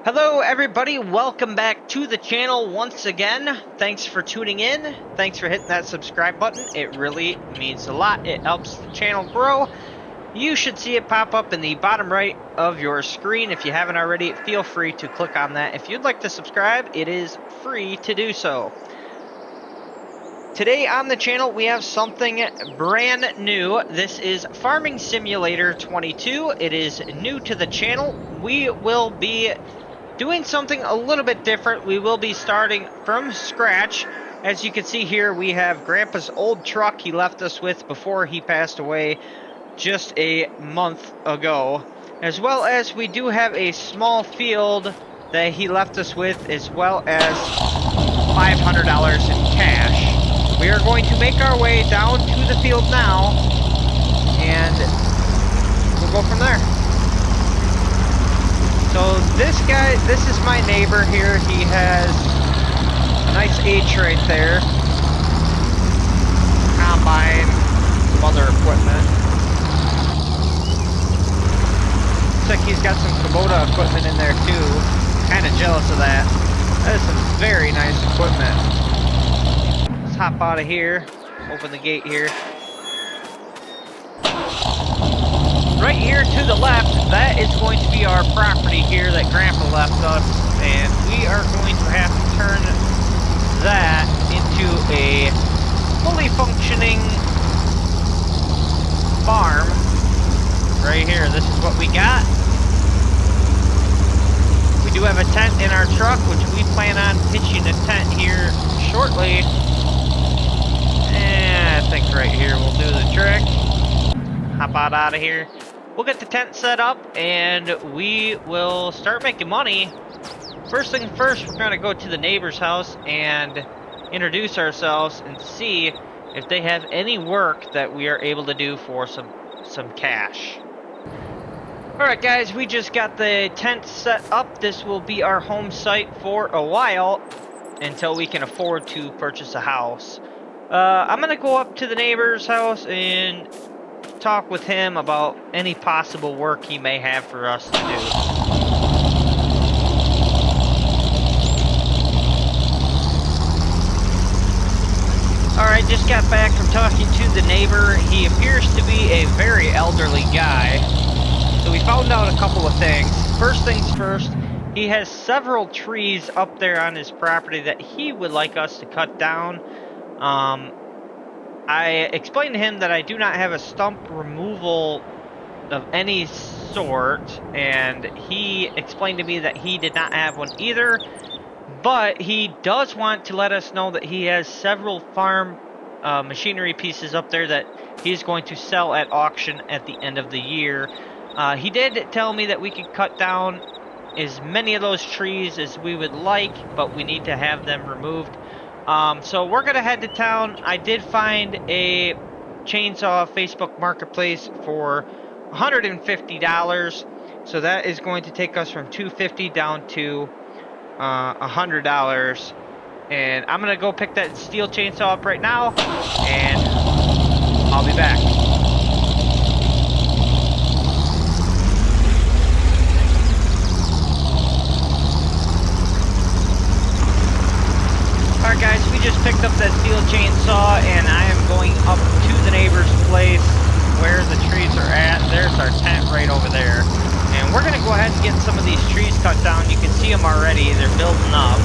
Hello everybody, welcome back to the channel once again. Thanks for tuning in. Thanks for hitting that subscribe button. It really means a lot. It helps the channel grow. You should see it pop up in the bottom right of your screen. If you haven't already, feel free to click on that. If you'd like to subscribe, it is free to do so. Today on the channel, we have something brand new. This is Farming Simulator 22. It is new to the channel. We will be doing something a little bit different. We will be starting from scratch. As you can see here, we have Grandpa's old truck he left us with before he passed away just a month ago. As well as we do have a small field that he left us with, as well as $500 in cash. We are going to make our way down to the field now, and we'll go from there. So this guy, this is my neighbor here. He has a nice H right there. Combine, some other equipment. Looks like he's got some Kubota equipment in there too. Kind of jealous of that. That is some very nice equipment. Let's hop out of here. Open the gate here. Right here to the left, that is going to be our property here that Grandpa left us, and we are going to have to turn that into a fully functioning farm. Right here, this is what we got. We do have a tent in our truck, which we plan on pitching a tent here shortly. And I think right here will do the trick. Hop out of here. We'll get the tent set up and we will start making money. First thing first, we're going to go to the neighbor's house and introduce ourselves and see if they have any work that we are able to do for some cash. Alright guys, we just got the tent set up. This will be our home site for a while until we can afford to purchase a house. I'm going to go up to the neighbor's house and talk with him about any possible work he may have for us to do. Alright, just got back from talking to the neighbor. He appears to be a very elderly guy. So we found out a couple of things. First things first, he has several trees up there on his property that he would like us to cut down. I explained to him that I do not have a stump removal of any sort, and he explained to me that he did not have one either, but he does want to let us know that he has several farm machinery pieces up there that he's going to sell at auction at the end of the year. He did tell me that we could cut down as many of those trees as we would like, but we need to have them removed. So we're going to head to town. I did find a chainsaw Facebook Marketplace for $150. So that is going to take us from $250 down to $100. And I'm going to go pick that steel chainsaw up right now, and I'll be back. Alright guys, we just picked up that steel chainsaw and I am going up to the neighbor's place where the trees are at. There's our tent right over there. And we're going to go ahead and get some of these trees cut down. You can see them already. They're building up.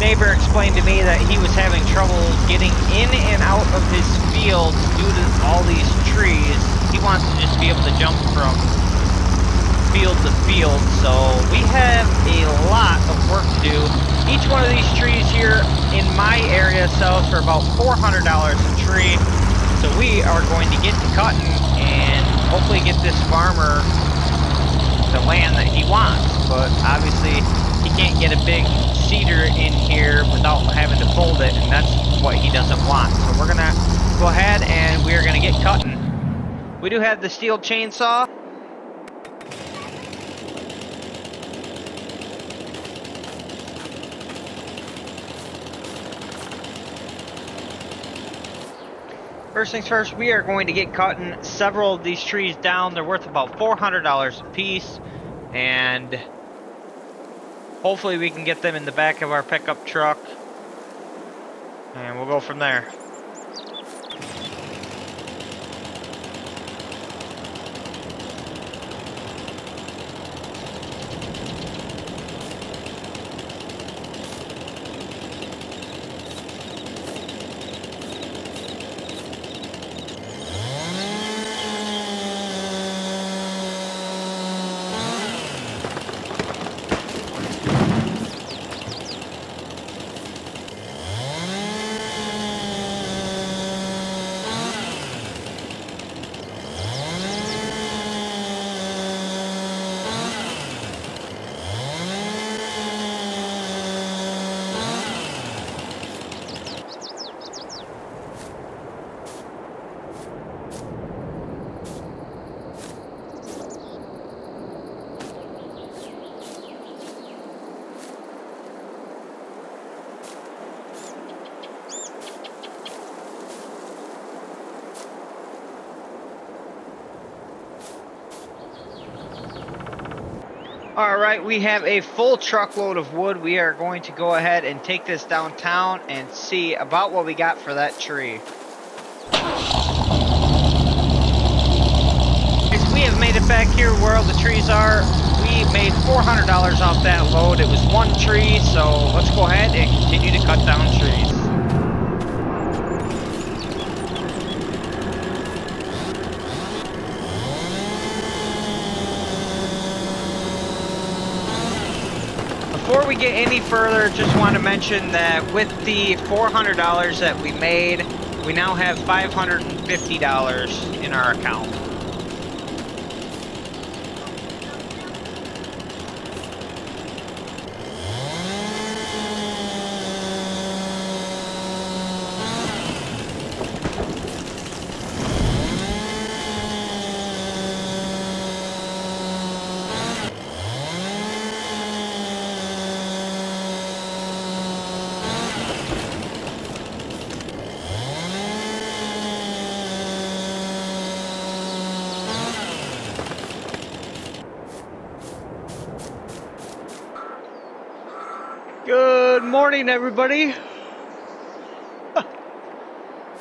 Neighbor explained to me that he was having trouble getting in and out of his field due to all these trees. He wants to just be able to jump from field to field, so we have a lot of work to do. Each one of these trees here in my area sells for about $400 a tree, so we are going to get to cutting and hopefully get this farmer the land that he wants, but obviously he can't get a big cedar in here without having to fold it, and that's what he doesn't want. So we're gonna go ahead and we're gonna get cutting. We do have the steel chainsaw. First things first, we are going to get cutting several of these trees down. They're worth about $400 a piece, and hopefully we can get them in the back of our pickup truck, and we'll go from there. Alright, we have a full truckload of wood. We are going to go ahead and take this downtown and see about what we got for that tree. We have made it back here where all the trees are. We made $400 off that load. It was one tree, so let's go ahead and continue to cut down trees. Before we get any further, just want to mention that with the $400 that we made, we now have $550 in our account. Good morning, everybody.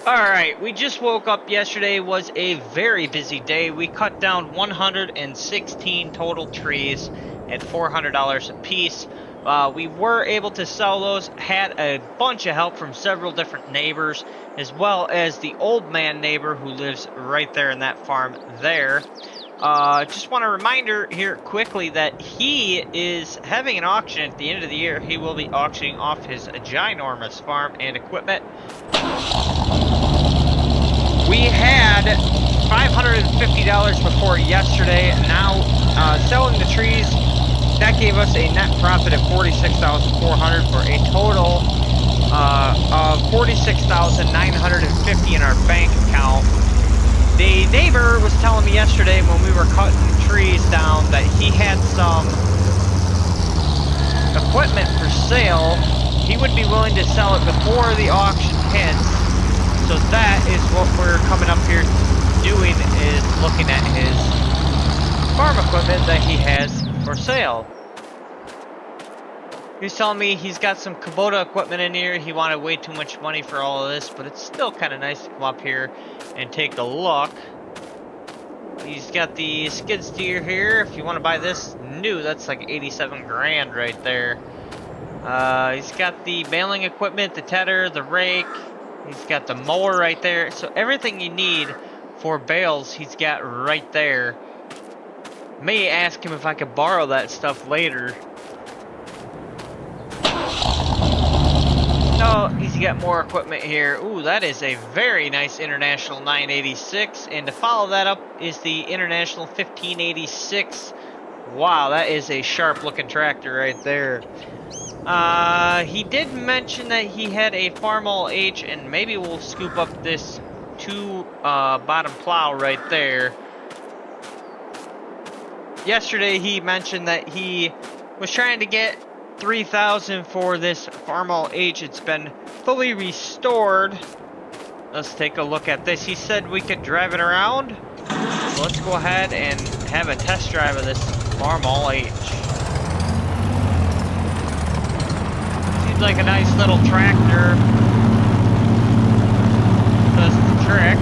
Alright, we just woke up. Yesterday was a very busy day. We cut down 116 total trees at $400 a piece. We were able to sell those, had a bunch of help from several different neighbors, as well as the old man neighbor who lives right there in that farm there. Just want a reminder here quickly that he is having an auction at the end of the year. He will be auctioning off his ginormous farm and equipment. We had $550 before yesterday. Now, selling the trees, that gave us a net profit of $46,400 for a total of $46,950 in our bank account. The neighbor was telling me yesterday when we were cutting trees down that he had some equipment for sale. He would be willing to sell it before the auction hits. So that is what we're coming up here doing, is looking at his farm equipment that he has for sale. He's telling me he's got some Kubota equipment in here. He wanted way too much money for all of this, but it's still kind of nice to come up here and take a look. He's got the skid steer here. If you want to buy this new, that's like 87 grand right there. He's got the baling equipment, the tedder, the rake. He's got the mower right there. So everything you need for bales, he's got right there. May ask him if I could borrow that stuff later. No, he's got more equipment here. Ooh, that is a very nice International 986. And to follow that up is the International 1586. Wow, that is a sharp looking tractor right there. He did mention that he had a Farmall H, and maybe we'll scoop up this bottom plow right there. Yesterday he mentioned that he was trying to get $3,000 for this Farmall H. It's been fully restored. Let's take a look at this. He said we could drive it around. So let's go ahead and have a test drive of this Marmol H. Seems like a nice little tractor. Does the trick.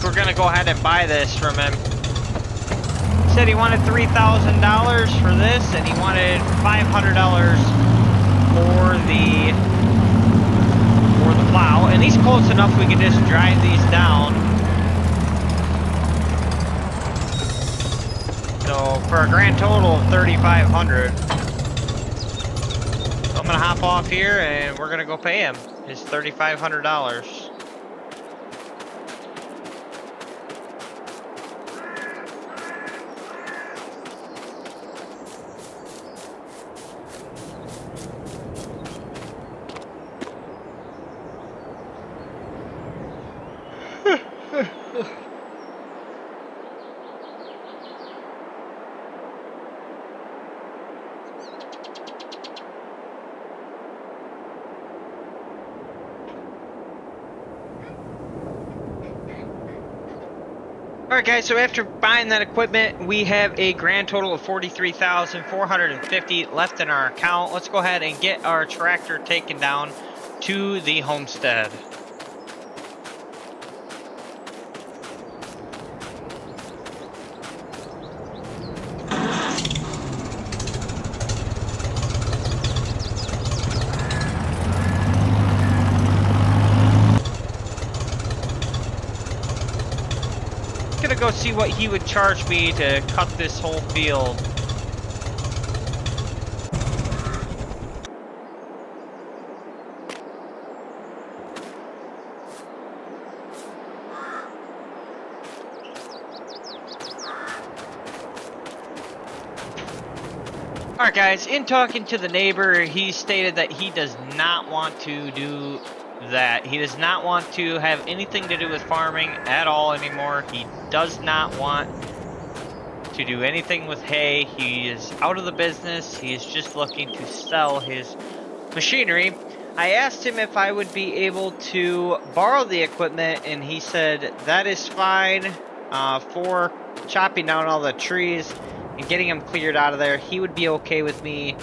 We're gonna go ahead and buy this from him. He said he wanted $3,000 for this, and he wanted $500 for the plow. And he's close enough we can just drive these down. So for a grand total of $3,500. So I'm gonna hop off here, and we're gonna go pay him his $3,500. Alright guys, so after buying that equipment, we have a grand total of $43,450 left in our account. Let's go ahead and get our tractor taken down to the homestead. Gonna go see what he would charge me to cut this whole field. Alright guys, in talking to the neighbor, he stated that he does not want to do that. He does not want to have anything to do with farming at all anymore. He does not want to do anything with hay. He is out of the business. He is just looking to sell his machinery. I asked him if I would be able to borrow the equipment, and he said that is fine for chopping down all the trees and getting them cleared out of there. He would be okay with me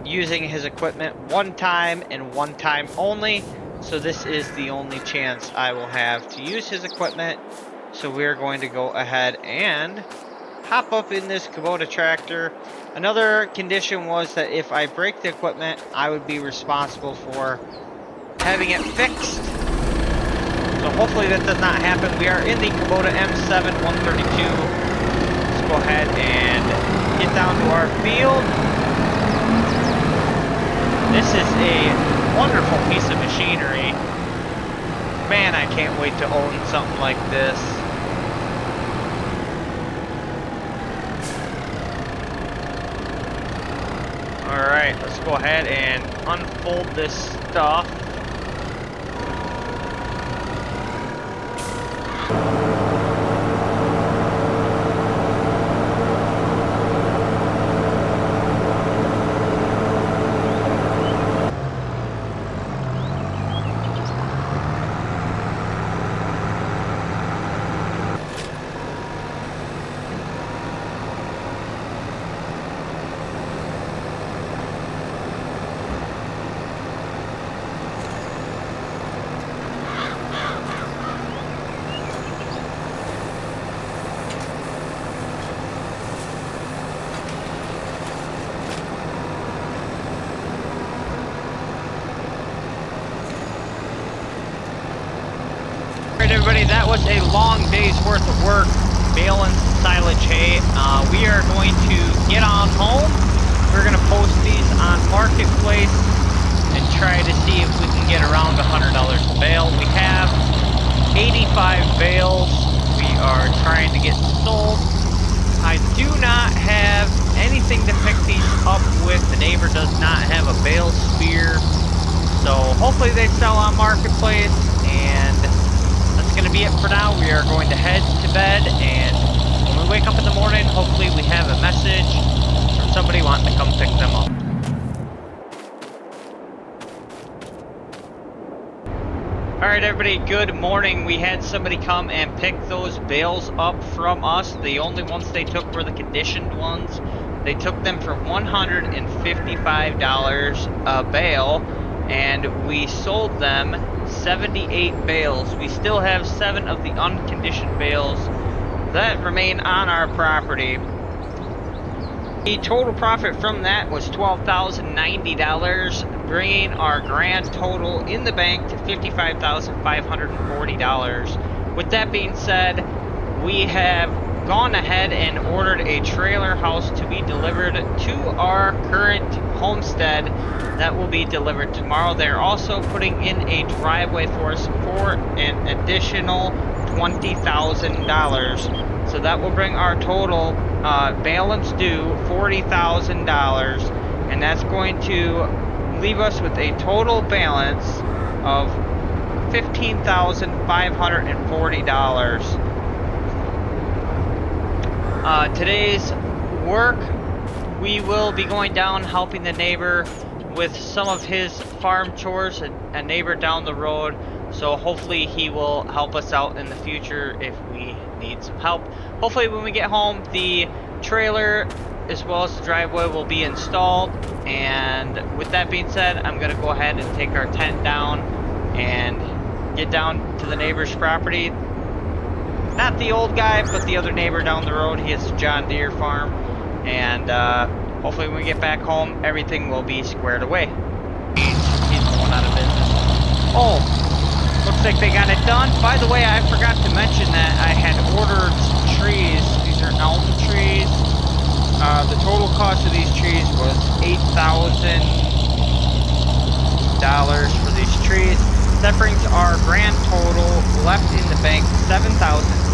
using his equipment one time and one time only. So this is the only chance I will have to use his equipment. So we're going to go ahead and hop up in this Kubota tractor. Another condition was that if I break the equipment, I would be responsible for having it fixed. So hopefully that does not happen. We are in the Kubota M7 132. Let's go ahead and get down to our field. This is a wonderful piece of machinery. Man, I can't wait to own something like this. Alright, let's go ahead and unfold this stuff. Everybody, that was a long day's worth of work baling silage hay. We are going to get on home. We're going to post these on Marketplace and try to see if we can get around $100 a bale. We have 85 bales we are trying to get sold. I do not have anything to pick these up with. The neighbor does not have a bale spear. So hopefully they sell on Marketplace, and be it for now. We are going to head to bed, and when we wake up in the morning, hopefully we have a message from somebody wanting to come pick them up. Alright everybody, good morning. We had somebody come and pick those bales up from us. The only ones they took were the conditioned ones. They took them for $155 a bale, and we sold them 78 bales. We still have 7 of the unconditioned bales that remain on our property. The total profit from that was $12,090, bringing our grand total in the bank to $55,540. With that being said, we have gone ahead and ordered a trailer house to be delivered to our current homestead that will be delivered tomorrow. They're also putting in a driveway for us for an additional $20,000. So that will bring our total balance due $40,000, and that's going to leave us with a total balance of $15,540. Today's work, we will be going down helping the neighbor with some of his farm chores, a neighbor down the road. So hopefully he will help us out in the future if we need some help. Hopefully when we get home, the trailer as well as the driveway will be installed. And with that being said, I'm going to go ahead and take our tent down and get down to the neighbor's property. Not the old guy, but the other neighbor down the road. He has a John Deere farm. And hopefully when we get back home, everything will be squared away. He's going out of business. Oh! Looks like they got it done. By the way, I forgot to mention that I had ordered some trees. These are elm trees. The total cost of these trees was $8,000 for these trees. That brings our grand total left in the bank $7,540.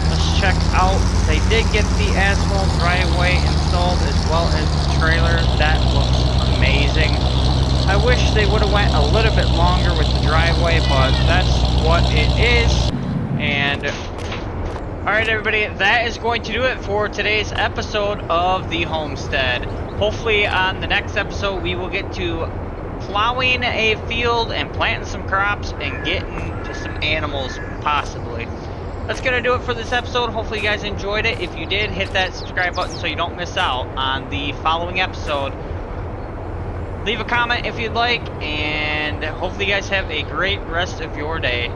Let's check out. They did get the asphalt driveway installed as well as the trailer. That looks amazing. I wish they would have went a little bit longer with the driveway, but that's what it is. And alright everybody, that is going to do it for today's episode of the homestead. Hopefully on the next episode we will get to plowing a field and planting some crops and getting to some animals possibly. That's going to do it for this episode. Hopefully you guys enjoyed it. If you did, hit that subscribe button so you don't miss out on the following episode. Leave a comment if you'd like, and hopefully you guys have a great rest of your day.